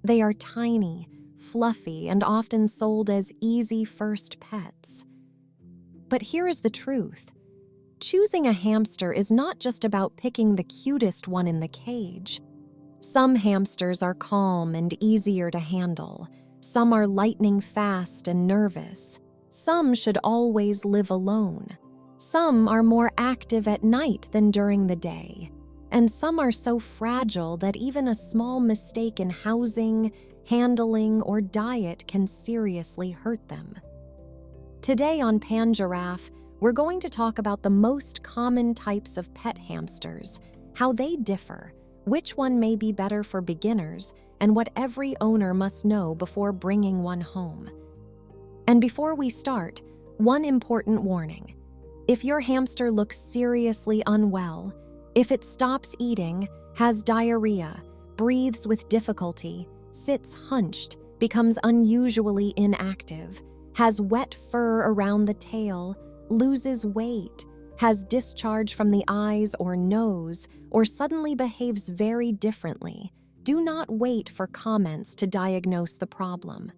They are tiny, fluffy, and often sold as easy first pets. But here is the truth. Choosing a hamster is not just about picking the cutest one in the cage. Some hamsters are calm and easier to handle. Some are lightning fast and nervous. Some should always live alone. Some are more active at night than during the day. And some are so fragile that even a small mistake in housing, handling, or diet can seriously hurt them. Today on Pan Giraffe, we're going to talk about the most common types of pet hamsters, how they differ, which one may be better for beginners, and what every owner must know before bringing one home. And before we start, one important warning. If your hamster looks seriously unwell, if it stops eating, has diarrhea, breathes with difficulty, sits hunched, becomes unusually inactive, has wet fur around the tail, loses weight, has discharge from the eyes or nose, or suddenly behaves very differently, do not wait for comments to diagnose the problem.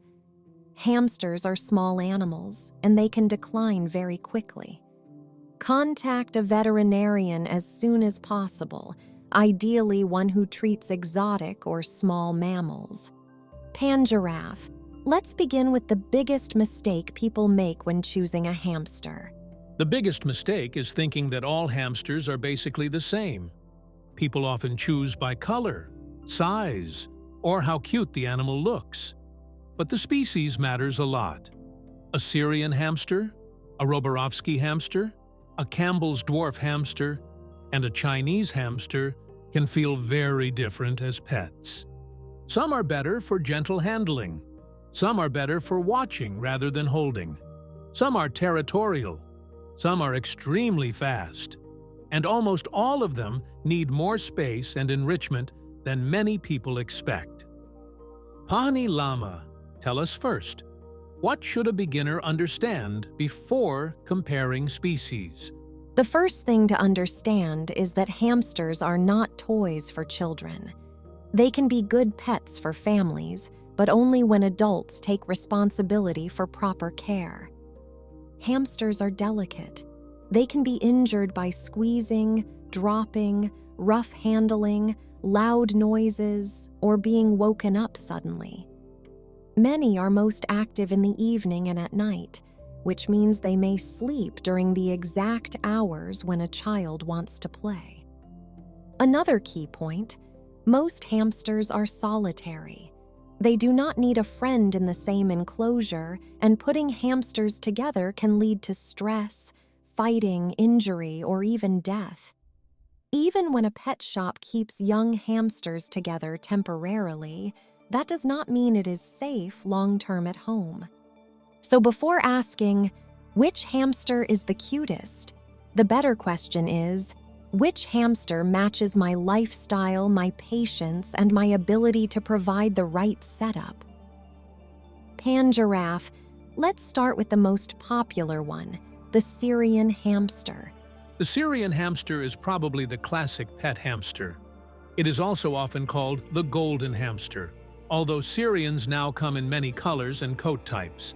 Hamsters are small animals, and they can decline very quickly. Contact a veterinarian as soon as possible, ideally one who treats exotic or small mammals. Pan Giraffe. Let's begin with the biggest mistake people make when choosing a hamster. The biggest mistake is thinking that all hamsters are basically the same. People often choose by color, size, or how cute the animal looks. But the species matters a lot. A Syrian hamster, a Roborovski hamster, a Campbell's Dwarf hamster, and a Chinese hamster can feel very different as pets. Some are better for gentle handling. Some are better for watching rather than holding. Some are territorial. Some are extremely fast. And almost all of them need more space and enrichment than many people expect. Pahnee Llama, tell us first, what should a beginner understand before comparing species? The first thing to understand is that hamsters are not toys for children. They can be good pets for families, but only when adults take responsibility for proper care. Hamsters are delicate. They can be injured by squeezing, dropping, rough handling, loud noises, or being woken up suddenly. Many are most active in the evening and at night, which means they may sleep during the exact hours when a child wants to play. Another key point, most hamsters are solitary. They do not need a friend in the same enclosure, and putting hamsters together can lead to stress, fighting, injury, or even death. Even when a pet shop keeps young hamsters together temporarily, that does not mean it is safe long-term at home. So before asking, which hamster is the cutest, the better question is, which hamster matches my lifestyle, my patience, and my ability to provide the right setup? Pan Giraffe, let's start with the most popular one, the Syrian hamster. The Syrian hamster is probably the classic pet hamster. It is also often called the golden hamster, although Syrians now come in many colors and coat types.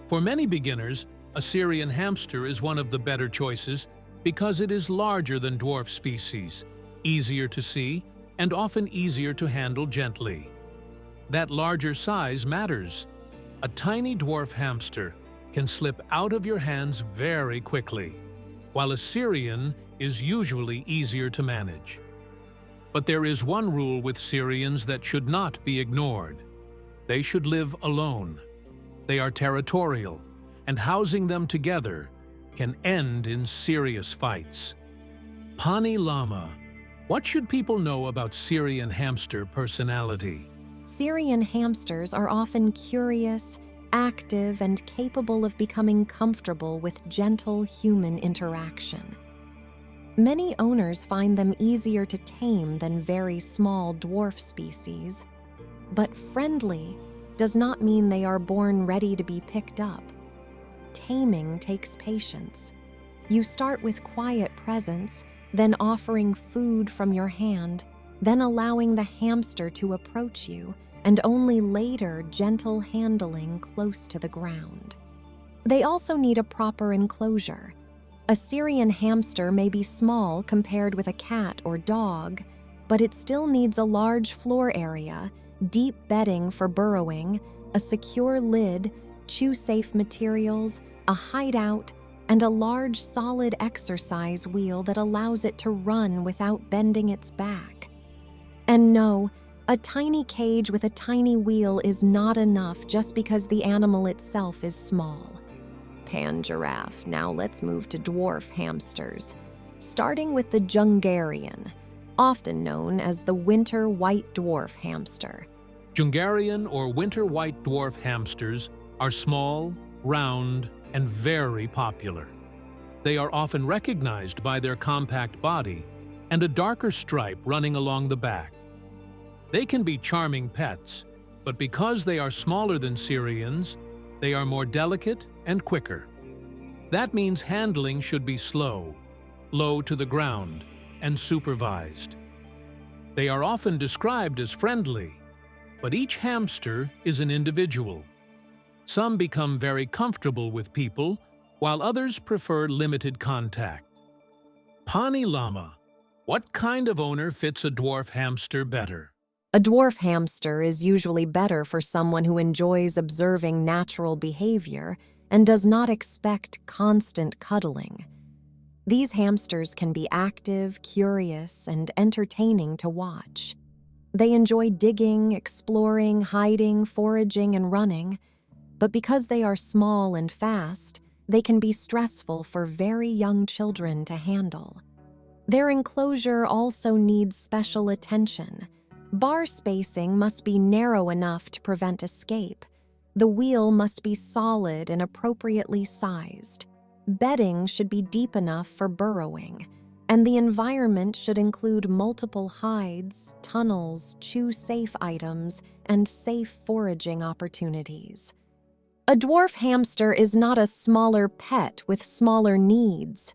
For many beginners, a Syrian hamster is one of the better choices because it is larger than dwarf species, easier to see, and often easier to handle gently. That larger size matters. A tiny dwarf hamster can slip out of your hands very quickly, while a Syrian is usually easier to manage. But there is one rule with Syrians that should not be ignored. They should live alone. They are territorial, and housing them together can end in serious fights. Pahnee Llama, what should people know about Syrian hamster personality? Syrian hamsters are often curious, active, and capable of becoming comfortable with gentle human interaction. Many owners find them easier to tame than very small dwarf species, but friendly does not mean they are born ready to be picked up. Taming takes patience. You start with quiet presence, then offering food from your hand, then allowing the hamster to approach you, and only later gentle handling close to the ground. They also need a proper enclosure. A Syrian hamster may be small compared with a cat or dog, but it still needs a large floor area, deep bedding for burrowing, a secure lid, chew-safe materials, a hideout, and a large solid exercise wheel that allows it to run without bending its back. And no, a tiny cage with a tiny wheel is not enough just because the animal itself is small. Giraffe. Now let's move to dwarf hamsters, starting with the Jungarian, often known as the winter white dwarf hamster. Jungarian or winter white dwarf hamsters are small, round, and very popular. They are often recognized by their compact body and a darker stripe running along the back. They can be charming pets, but because they are smaller than Syrians, they are more delicate and quicker. That means handling should be slow, low to the ground, and supervised. They are often described as friendly, but each hamster is an individual. Some become very comfortable with people, while others prefer limited contact. Pahnee Llama. What kind of owner fits a dwarf hamster better? A dwarf hamster is usually better for someone who enjoys observing natural behavior and does not expect constant cuddling. These hamsters can be active, curious, and entertaining to watch. They enjoy digging, exploring, hiding, foraging, and running, but because they are small and fast, they can be stressful for very young children to handle. Their enclosure also needs special attention. Bar spacing must be narrow enough to prevent escape. The wheel must be solid and appropriately sized. Bedding should be deep enough for burrowing, and the environment should include multiple hides, tunnels, chew-safe items, and safe foraging opportunities. A dwarf hamster is not a smaller pet with smaller needs.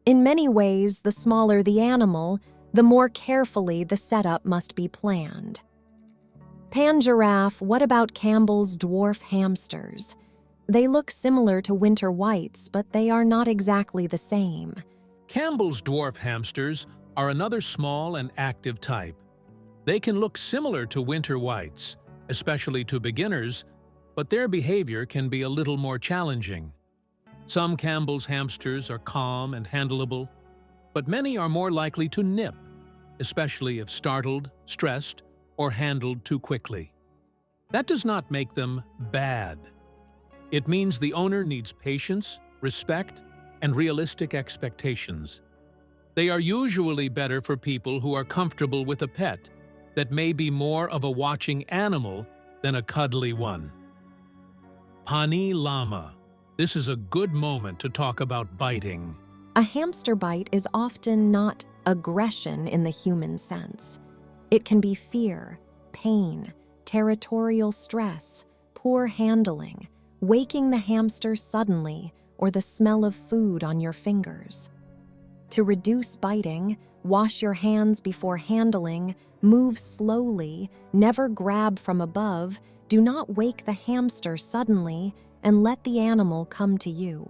In many ways, the smaller the animal, the more carefully the setup must be planned. Giraffe. What about Campbell's dwarf hamsters? They look similar to winter whites, but they are not exactly the same. Campbell's dwarf hamsters are another small and active type. They can look similar to winter whites, especially to beginners, but their behavior can be a little more challenging. Some Campbell's hamsters are calm and handleable, but many are more likely to nip, especially if startled, stressed, or handled too quickly. That does not make them bad. It means the owner needs patience, respect, and realistic expectations. They are usually better for people who are comfortable with a pet that may be more of a watching animal than a cuddly one. Pahnee Llama. This is a good moment to talk about biting. A hamster bite is often not aggression in the human sense. It can be fear, pain, territorial stress, poor handling, waking the hamster suddenly, or the smell of food on your fingers. To reduce biting, wash your hands before handling, move slowly, never grab from above, do not wake the hamster suddenly, and let the animal come to you.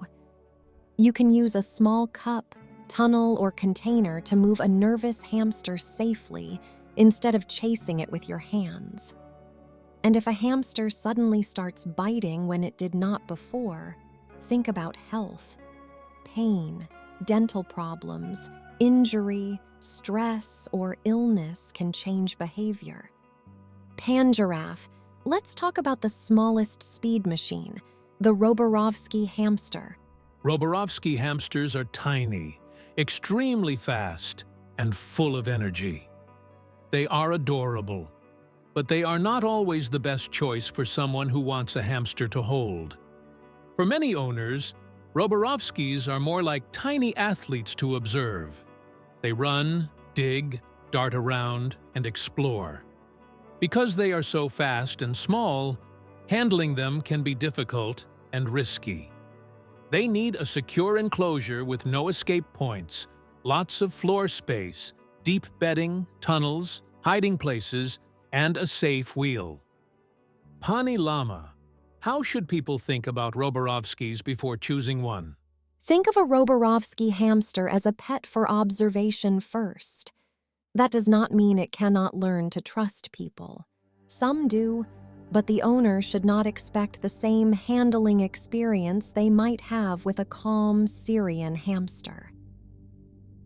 You can use a small cup, tunnel, or container to move a nervous hamster safely instead of chasing it with your hands. And if a hamster suddenly starts biting when it did not before, think about health. Pain, dental problems, injury, stress, or illness can change behavior. Giraffe. Let's talk about the smallest speed machine, the Roborovski hamster. Roborovski hamsters are tiny, extremely fast, and full of energy. They are adorable, but they are not always the best choice for someone who wants a hamster to hold. For many owners, Roborovskis are more like tiny athletes to observe. They run, dig, dart around, and explore. Because they are so fast and small, handling them can be difficult and risky. They need a secure enclosure with no escape points, lots of floor space, deep bedding, tunnels, hiding places, and a safe wheel. Pahnee Llama. How should people think about Roborovskis before choosing one? Think of a Roborovski hamster as a pet for observation first. That does not mean it cannot learn to trust people. Some do, but the owner should not expect the same handling experience they might have with a calm Syrian hamster.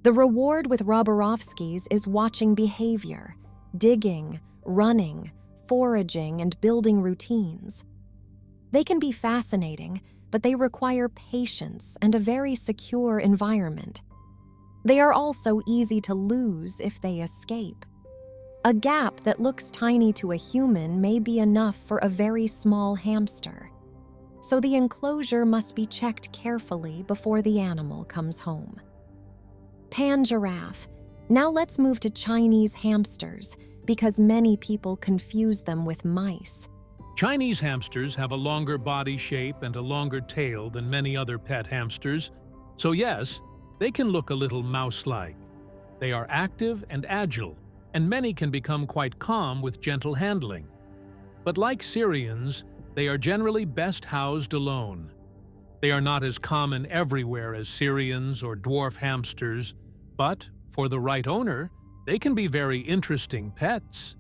The reward with Roborovskis is watching behavior, digging, running, foraging, and building routines. They can be fascinating, but they require patience and a very secure environment. They are also easy to lose if they escape. A gap that looks tiny to a human may be enough for a very small hamster. So the enclosure must be checked carefully before the animal comes home. Giraffe. Now let's move to Chinese hamsters, because many people confuse them with mice. Chinese hamsters have a longer body shape and a longer tail than many other pet hamsters, so yes, they can look a little mouse-like. They are active and agile, and many can become quite calm with gentle handling. But like Syrians, they are generally best housed alone. They are not as common everywhere as Syrians or dwarf hamsters, but for the right owner, they can be very interesting pets.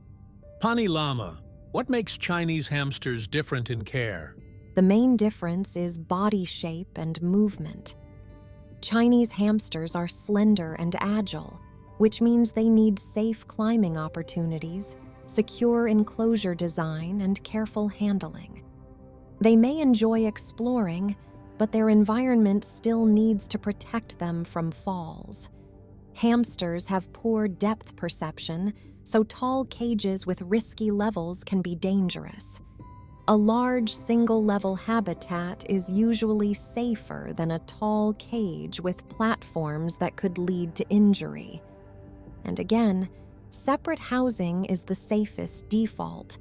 Pahnee Llama. What makes Chinese hamsters different in care? The main difference is body shape and movement. Chinese hamsters are slender and agile, which means they need safe climbing opportunities, secure enclosure design, and careful handling. They may enjoy exploring, but their environment still needs to protect them from falls. Hamsters have poor depth perception, so tall cages with risky levels can be dangerous. A large single-level habitat is usually safer than a tall cage with platforms that could lead to injury. And again, separate housing is the safest default.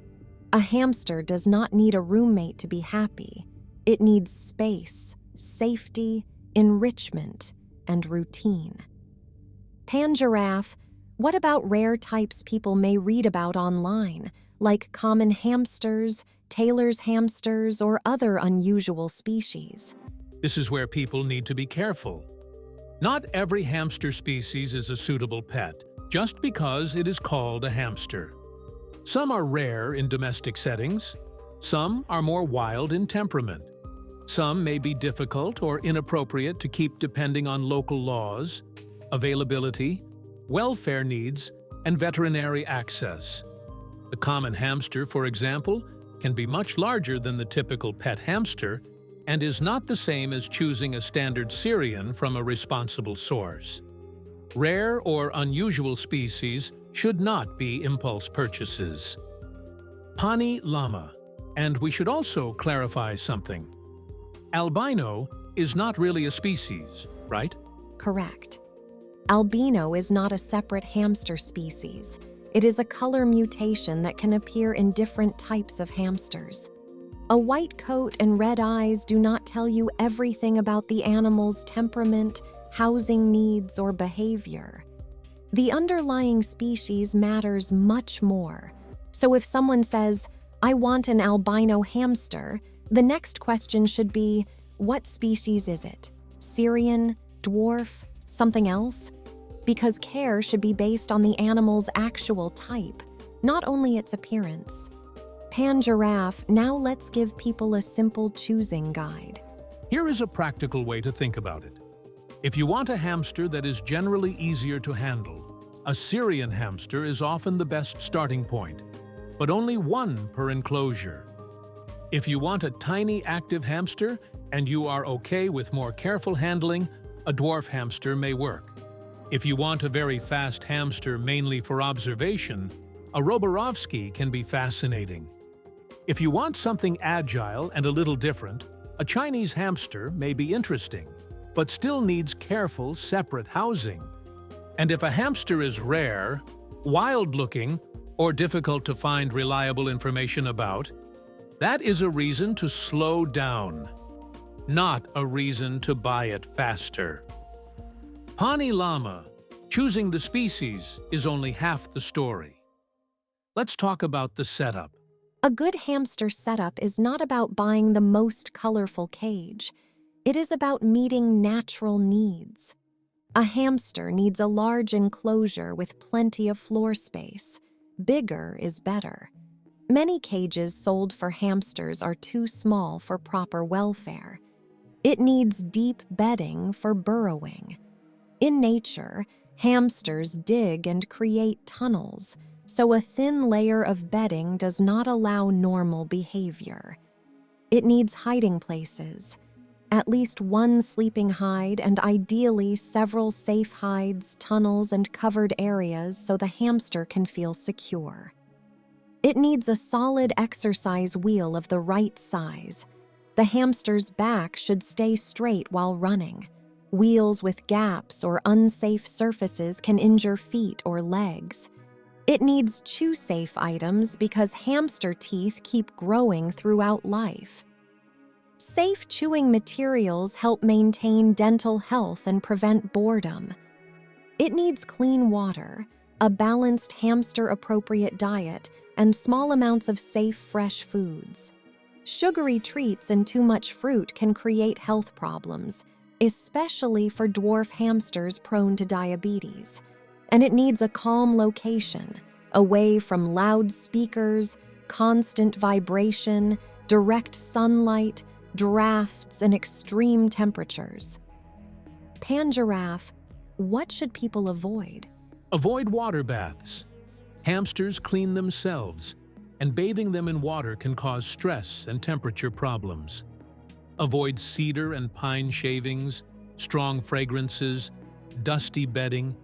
A hamster does not need a roommate to be happy. It needs space, safety, enrichment, and routine. Giraffe. What about rare types people may read about online, like common hamsters, Taylor's hamsters, or other unusual species? This is where people need to be careful. Not every hamster species is a suitable pet, just because it is called a hamster. Some are rare in domestic settings. Some are more wild in temperament. Some may be difficult or inappropriate to keep depending on local laws, availability, welfare needs, and veterinary access. The common hamster, for example, can be much larger than the typical pet hamster and is not the same as choosing a standard Syrian from a responsible source. Rare or unusual species should not be impulse purchases. Pahnee Llama. And we should also clarify something. Albino is not really a species, right? Correct. Albino is not a separate hamster species. It is a color mutation that can appear in different types of hamsters. A white coat and red eyes do not tell you everything about the animal's temperament, housing needs, or behavior. The underlying species matters much more. So if someone says, "I want an albino hamster," the next question should be, what species is it? Syrian, dwarf, something else? Because care should be based on the animal's actual type, not only its appearance. Giraffe. Now let's give people a simple choosing guide. Here is a practical way to think about it. If you want a hamster that is generally easier to handle, a Syrian hamster is often the best starting point, but only one per enclosure. If you want a tiny active hamster and you are okay with more careful handling, a dwarf hamster may work. If you want a very fast hamster mainly for observation, a Roborovski can be fascinating. If you want something agile and a little different, a Chinese hamster may be interesting, but still needs careful, separate housing. And if a hamster is rare, wild-looking, or difficult to find reliable information about, that is a reason to slow down, not a reason to buy it faster. Pahnee Llama. Choosing the species is only half the story. Let's talk about the setup. A good hamster setup is not about buying the most colorful cage. It is about meeting natural needs. A hamster needs a large enclosure with plenty of floor space. Bigger is better. Many cages sold for hamsters are too small for proper welfare. It needs deep bedding for burrowing. In nature, hamsters dig and create tunnels, so a thin layer of bedding does not allow normal behavior. It needs hiding places, at least one sleeping hide and ideally several safe hides, tunnels, and covered areas so the hamster can feel secure. It needs a solid exercise wheel of the right size. The hamster's back should stay straight while running. Wheels with gaps or unsafe surfaces can injure feet or legs. It needs chew-safe items because hamster teeth keep growing throughout life. Safe chewing materials help maintain dental health and prevent boredom. It needs clean water, a balanced hamster-appropriate diet, and small amounts of safe, fresh foods. Sugary treats and too much fruit can create health problems, especially for dwarf hamsters prone to diabetes. And it needs a calm location, away from loud speakers, constant vibration, direct sunlight, drafts, and extreme temperatures. Giraffe, what should people avoid? Avoid water baths. Hamsters clean themselves, and bathing them in water can cause stress and temperature problems. Avoid cedar and pine shavings, strong fragrances, dusty bedding,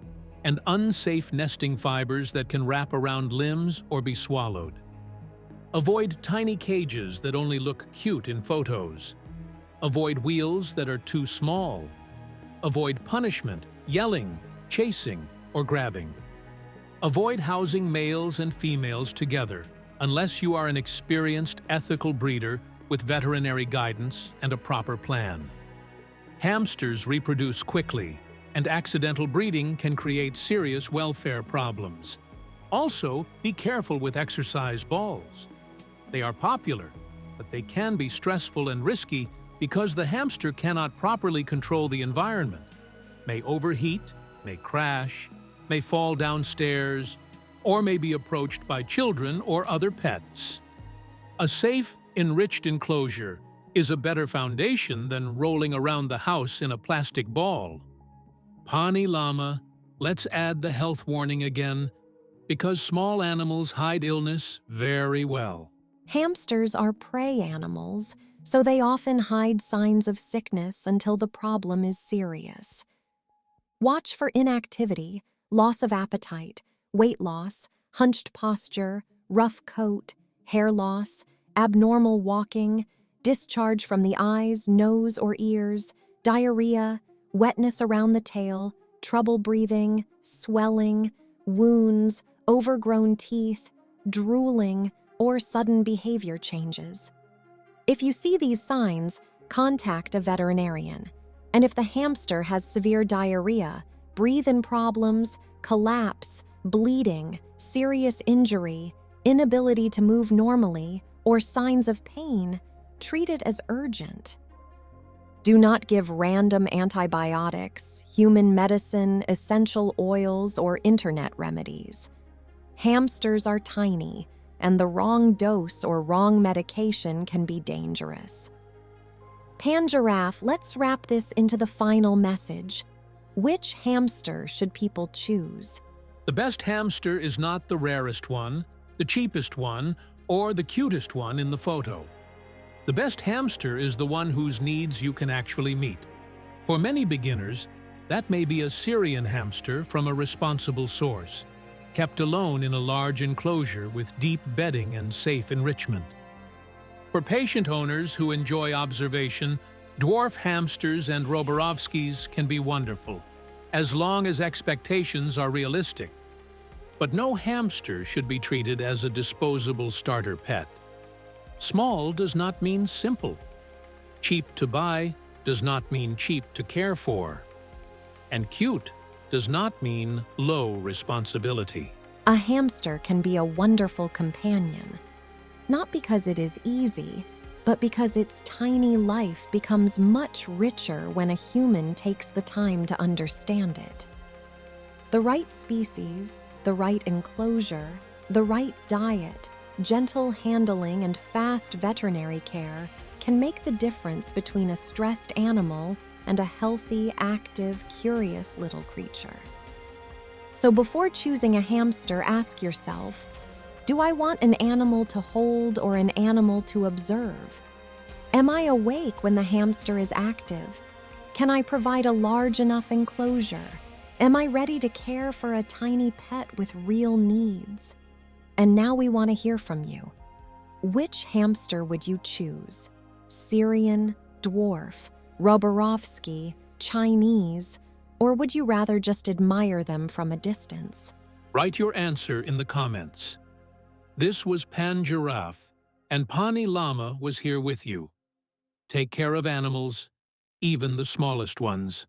and unsafe nesting fibers that can wrap around limbs or be swallowed. Avoid tiny cages that only look cute in photos. Avoid wheels that are too small. Avoid punishment, yelling, chasing, or grabbing. Avoid housing males and females together unless you are an experienced, ethical breeder with veterinary guidance and a proper plan. Hamsters reproduce quickly, and accidental breeding can create serious welfare problems. Also, be careful with exercise balls. They are popular, but they can be stressful and risky because the hamster cannot properly control the environment, may overheat, may crash, may fall downstairs, or may be approached by children or other pets. A safe, enriched enclosure is a better foundation than rolling around the house in a plastic ball. Pahnee Llama, let's add the health warning again, because small animals hide illness very well. Hamsters are prey animals, so they often hide signs of sickness until the problem is serious. Watch for inactivity, loss of appetite, weight loss, hunched posture, rough coat, hair loss, abnormal walking, discharge from the eyes, nose, or ears, diarrhea, wetness around the tail, trouble breathing, swelling, wounds, overgrown teeth, drooling, or sudden behavior changes. If you see these signs, contact a veterinarian. And if the hamster has severe diarrhea, breathing problems, collapse, bleeding, serious injury, inability to move normally, or signs of pain, treat it as urgent. Do not give random antibiotics, human medicine, essential oils, or internet remedies. Hamsters are tiny, and the wrong dose or wrong medication can be dangerous. Giraffe, let's wrap this into the final message. Which hamster should people choose? The best hamster is not the rarest one, the cheapest one, or the cutest one in the photo. The best hamster is the one whose needs you can actually meet. For many beginners, that may be a Syrian hamster from a responsible source, kept alone in a large enclosure with deep bedding and safe enrichment. For patient owners who enjoy observation, dwarf hamsters and Roborovskis can be wonderful, as long as expectations are realistic. But no hamster should be treated as a disposable starter pet. Small does not mean simple. Cheap to buy does not mean cheap to care for. And cute does not mean low responsibility. A hamster can be a wonderful companion. Not because it is easy, but because its tiny life becomes much richer when a human takes the time to understand it. The right species, the right enclosure, the right diet, gentle handling, and fast veterinary care can make the difference between a stressed animal and a healthy, active, curious little creature. So before choosing a hamster, ask yourself, do I want an animal to hold or an animal to observe? Am I awake when the hamster is active? Can I provide a large enough enclosure? Am I ready to care for a tiny pet with real needs? And now we want to hear from you. Which hamster would you choose? Syrian, Dwarf, Roborovski, Chinese, or would you rather just admire them from a distance? Write your answer in the comments. This was Giraffe, and Pahnee Llama was here with you. Take care of animals, even the smallest ones.